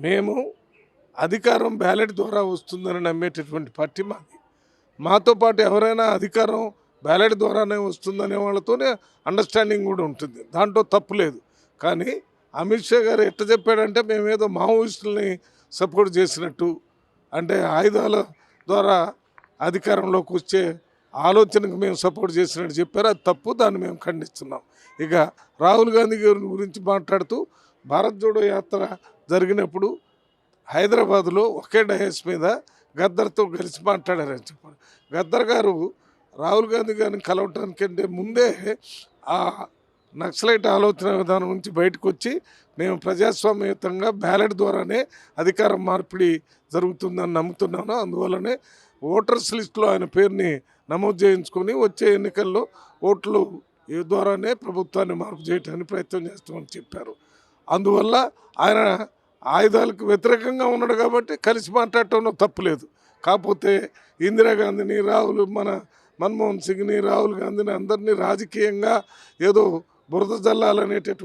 మేము అధికారం బ్యాలెట్ ద్వారా వస్తుందని నమ్మేటటువంటి పార్టీ మాది. మాతో పాటు ఎవరైనా అధికారం బ్యాలెట్ ద్వారానే వస్తుందనే వాళ్ళతోనే అండర్స్టాండింగ్ కూడా ఉంటుంది, దాంట్లో తప్పు లేదు. కానీ అమిత్ షా గారు ఎట్లా చెప్పాడంటే మేమేదో మావోయిస్టులని సపోర్ట్ చేసినట్టు, అంటే ఆయుధాల ద్వారా అధికారంలోకి వచ్చే ఆలోచనకు మేము సపోర్ట్ చేసినట్టు చెప్పారు. అది తప్పు, దాన్ని మేము ఖండిస్తున్నాం. ఇక రాహుల్ గాంధీ గారి గురించి మాట్లాడుతూ భారత్ జోడో యాత్ర జరిగినప్పుడు హైదరాబాద్లో ఒకే డయాస్ మీద గద్దర్తో కలిసి మాట్లాడారని చెప్పారు. గద్దర్ గారు రాహుల్ గాంధీ గారిని కలవటానికంటే ముందే ఆ నక్సలైట్ ఆలోచన విధానం నుంచి బయటకు వచ్చి మేము ప్రజాస్వామ్యయుతంగా బ్యాలెట్ ద్వారానే అధికారం మార్పిడి జరుగుతుందని నమ్ముతున్నాను, అందువల్లనే ఓటర్స్ లిస్టులో ఆయన పేరుని నమోదు చేయించుకొని వచ్చే ఎన్నికల్లో ఓట్లు ద్వారానే ప్రభుత్వాన్ని మార్పు చేయడానికి ప్రయత్నం చేస్తామని చెప్పారు. అందువల్ల ఆయన ఆయుధాలకు వ్యతిరేకంగా ఉన్నాడు కాబట్టి కలిసి మాట్లాడటంలో తప్పులేదు. కాకపోతే ఇందిరాగాంధీని, మన్మోహన్ సింగ్ని, రాహుల్ గాంధీని అందరినీ రాజకీయంగా ఏదో బురద జల్లాలనేటటువంటి